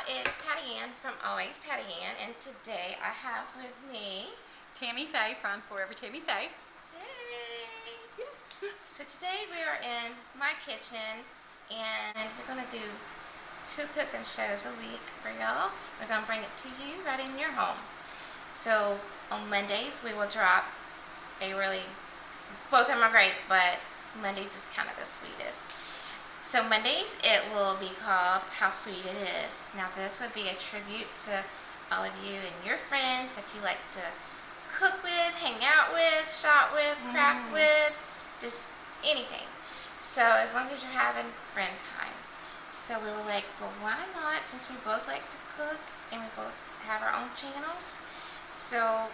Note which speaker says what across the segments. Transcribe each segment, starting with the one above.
Speaker 1: it's Patty Ann from Always Patty Ann, and today I have with me
Speaker 2: Tammy Faye from Forever Tammy Faye.
Speaker 1: Yay! So today we are in my kitchen, and we're going to do 2 cooking shows a week for y'all. We're going to bring it to you right in your home. So on Mondays we will drop both of them are great, but Mondays is kind of the sweetest. So Mondays, it will be called How Sweet It Is. Now this would be a tribute to all of you and your friends that you like to cook with, hang out with, shop with, craft with, just anything. So as long as you're having friend time. So we were like, well, why not, since we both like to cook and we both have our own channels, so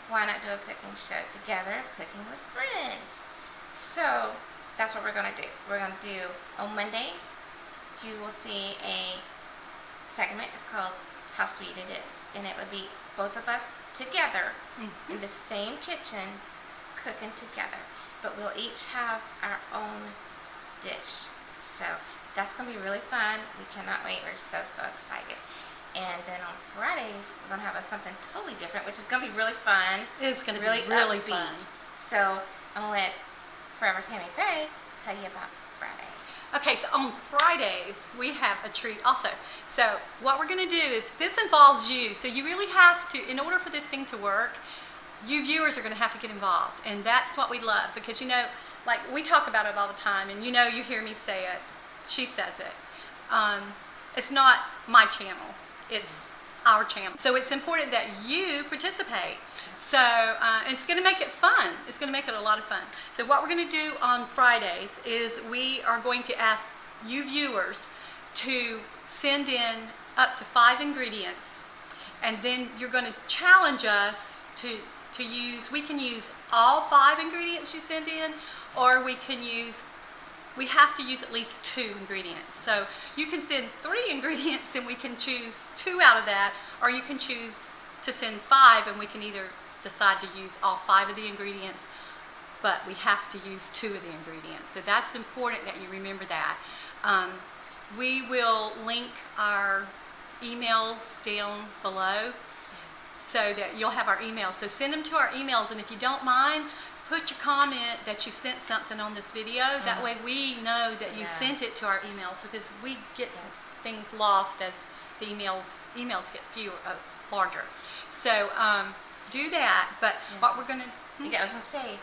Speaker 1: why not do a cooking show together of cooking with friends? So that's what we're going to do. We're going to do, on Mondays, you will see a segment. It's called How Sweet It Is. And it would be both of us together in the same kitchen cooking together. But we'll each have our own dish. So that's going to be really fun. We cannot wait. We're so excited. And then on Fridays, we're going to have something totally different, which is going to be really fun.
Speaker 2: It's going to be really fun.
Speaker 1: So I'm going to let Forever Tammy Faye tell you about Friday.
Speaker 2: Okay, so on Fridays we have a treat also. So what we're going to do is, this involves you, so you really have to, in order for this thing to work, you viewers are going to have to get involved, and that's what we love, because you know, like we talk about it all the time, and you know, you hear me say it, she says it. It's not my channel, it's our channel. So it's important that you participate. So it's going to make it fun. It's going to make it a lot of fun. So what we're going to do on Fridays is we are going to ask you viewers to send in up to 5 ingredients, and then you're going to challenge us to use, we can use all 5 ingredients you send in, or we have to use at least 2 ingredients. So you can send 3 ingredients and we can choose 2 out of that, or you can choose to send 5 and we can either decide to use all 5 of the ingredients, but we have to use 2 of the ingredients. So that's important that you remember that. We will link our emails down below so that you'll have our emails. So send them to our emails, and if you don't mind, put your comment that you sent something on this video. That way we know that you sent it to our emails, because we get things lost as the emails get larger. So do that, but what we're going to...
Speaker 1: Yeah, I was going to say,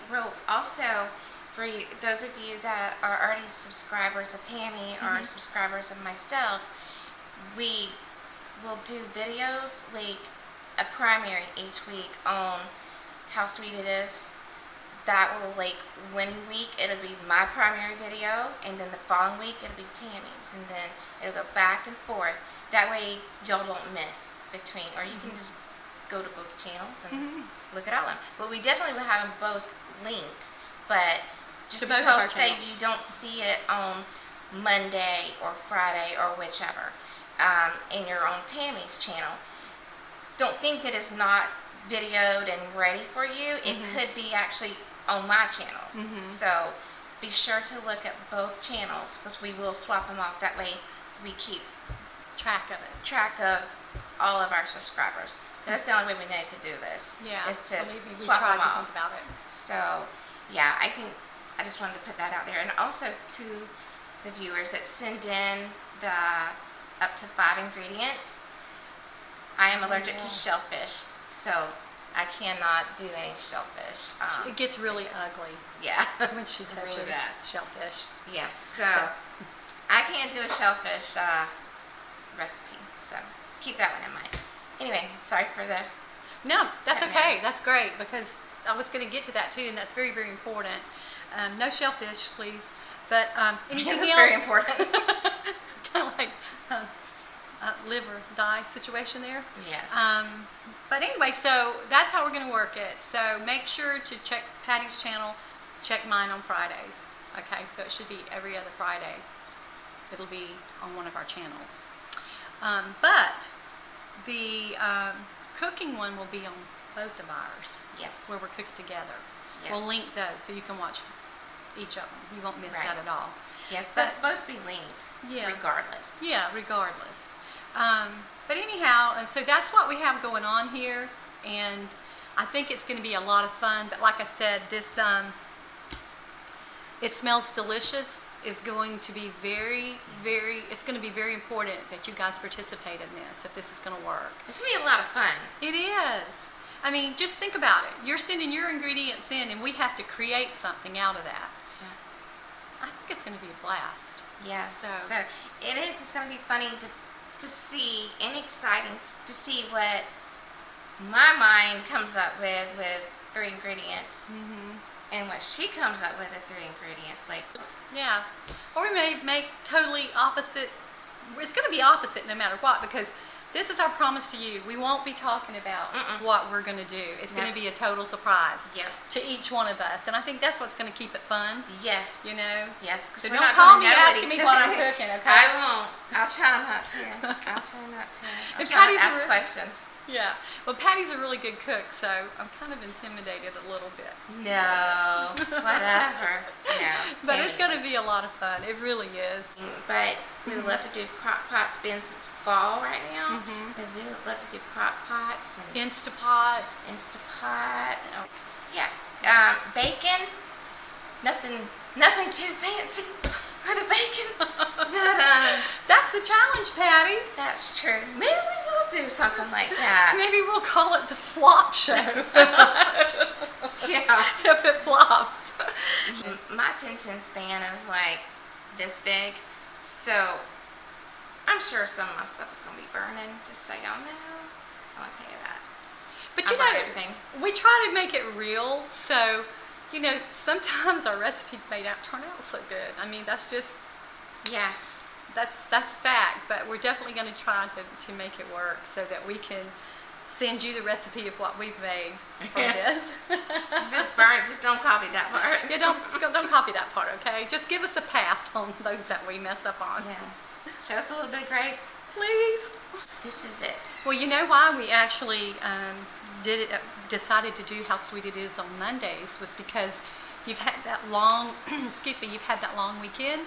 Speaker 1: also, for those of you that are already subscribers of Tammy or subscribers of myself, we will do videos, like a primary each week on How Sweet It Is. That will, like, one week it'll be my primary video, and then the following week it'll be Tammy's, and then it'll go back and forth. That way y'all don't miss between, or you can just go to both channels and look at all of them. But we definitely will have them both linked, but just because say you don't see it on Monday or Friday or whichever in your own Tammy's channel, don't think that it's not videoed and ready for you. It could be actually on my channel. So be sure to look at both channels, because we will swap them off. That way we keep track of all of our subscribers. So that's the only way we know to do this.
Speaker 2: Yeah,
Speaker 1: is to
Speaker 2: we
Speaker 1: swap
Speaker 2: tried
Speaker 1: them
Speaker 2: to
Speaker 1: off.
Speaker 2: think about it.
Speaker 1: So yeah, I just wanted to put that out there, and also to the viewers that send in the up to 5 ingredients. I am allergic to shellfish, so I cannot do any shellfish.
Speaker 2: It gets really ugly.
Speaker 1: Yeah,
Speaker 2: when she touches
Speaker 1: really
Speaker 2: shellfish.
Speaker 1: Yes, so I can't do a shellfish recipe, so keep that one in mind. Anyway, sorry for the...
Speaker 2: No, that's okay. That's great, because I was going to get to that too, and that's very, very important. No shellfish, please. But anything else?
Speaker 1: That's very important.
Speaker 2: Kind of like live or die situation there.
Speaker 1: Yes.
Speaker 2: But anyway, so that's how we're going to work it. So make sure to check Patty's channel, check mine on Fridays. Okay, so it should be every other Friday. It'll be on one of our channels. But the cooking one will be on both of ours.
Speaker 1: Yes.
Speaker 2: Where we're cooked together.
Speaker 1: Yes.
Speaker 2: We'll link those so you can watch each of them. You won't miss that at all.
Speaker 1: Yes, they'll both be linked.
Speaker 2: Yeah.
Speaker 1: Regardless.
Speaker 2: Yeah, regardless. But anyhow, and so that's what we have going on here, and I think it's going to be a lot of fun. But like I said, this it smells delicious. Is going to be it's going to be very important that you guys participate in this if this is going to work.
Speaker 1: It's going to be a lot of fun.
Speaker 2: It is. I mean, just think about it. You're sending your ingredients in, and we have to create something out of that. Yeah. I think it's going to be a blast.
Speaker 1: Yeah. So it is. It's going to be funny to see and exciting to see what my mind comes up with 3 ingredients. And what she comes up with at 3 ingredients, like
Speaker 2: yeah, or we may make totally opposite. It's going to be opposite no matter what, because this is our promise to you. We won't be talking about what we're going to do. It's going to be a total surprise to each one of us, and I think that's what's going to keep it fun.
Speaker 1: Yes,
Speaker 2: you know.
Speaker 1: Yes.
Speaker 2: So don't call me asking me what I'm cooking. Okay.
Speaker 1: I won't. I'll try not to. I'll try not to. I'll try not to ask questions.
Speaker 2: Yeah. Well, Patty's a really good cook, so I'm kind of intimidated a little bit.
Speaker 1: No, whatever. No.
Speaker 2: But it's going to be a lot of fun. It really is.
Speaker 1: But we would love to do crock pots, since it's fall right now. We would love to do crock pots and
Speaker 2: instapot.
Speaker 1: Just instapot. Yeah. Bacon. Nothing too fancy for the bacon. But
Speaker 2: that's the challenge, Patty.
Speaker 1: That's true. Maybe we will do something like that.
Speaker 2: Maybe we'll call it the flop show.
Speaker 1: Yeah.
Speaker 2: If it flops.
Speaker 1: My attention span is like this big, so I'm sure some of my stuff is going to be burning, just so y'all know. I want to tell you that.
Speaker 2: But you know, we try to make it real, so, you know, sometimes our recipes may not turn out so good. I mean, that's just,
Speaker 1: yeah,
Speaker 2: that's fact, but we're definitely going to try to make it work so that we can send you the recipe of what we've made for this.
Speaker 1: Just don't copy that part.
Speaker 2: Yeah, don't copy that part, okay? Just give us a pass on those that we mess up on.
Speaker 1: Yes. Show us a little bit of grace.
Speaker 2: Please.
Speaker 1: This is it.
Speaker 2: Well, you know why we actually decided to do How Sweet It Is on Mondays was because you've had that long, you've had that long weekend,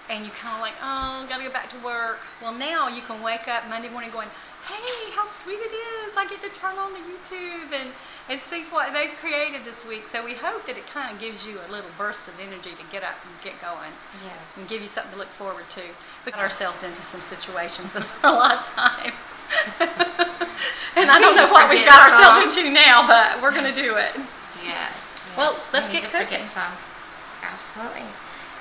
Speaker 2: and you kind of like, oh, gotta go back to work. Well, now you can wake up Monday morning going, hey, how sweet it is. I get to turn on the YouTube and see what they've created this week. So we hope that it kind of gives you a little burst of energy to get up and get going.
Speaker 1: Yes.
Speaker 2: And give you something to look forward to. We got ourselves into some situations in our lifetime. And I don't know what we've got ourselves into now, but we're going to do it.
Speaker 1: Yes.
Speaker 2: Well, let's get cooking.
Speaker 1: Forget some. Absolutely.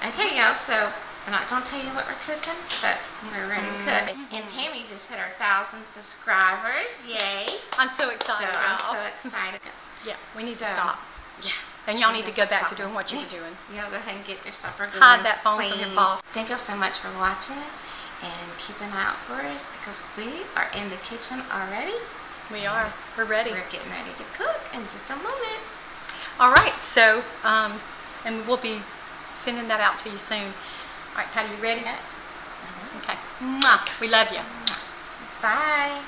Speaker 1: Okay, y'all, so we're not going to tell you what we're cooking, but we're ready to cook. And Tammy just hit our 1,000 subscribers. Yay.
Speaker 2: I'm so excited.
Speaker 1: I'm so excited.
Speaker 2: Yeah, we need to stop.
Speaker 1: Yeah.
Speaker 2: And y'all need to go back to doing what you were doing.
Speaker 1: Y'all go ahead and get your supper going.
Speaker 2: Hide that phone from your boss.
Speaker 1: Thank you so much for watching, and keep an eye out for us because we are in the kitchen already.
Speaker 2: We are. We're ready.
Speaker 1: We're getting ready to cook in just a moment.
Speaker 2: All right. So, and we'll be sending that out to you soon. All right, Patty, you ready?
Speaker 1: Yeah.
Speaker 2: Okay. Mwah. We love you.
Speaker 1: Bye.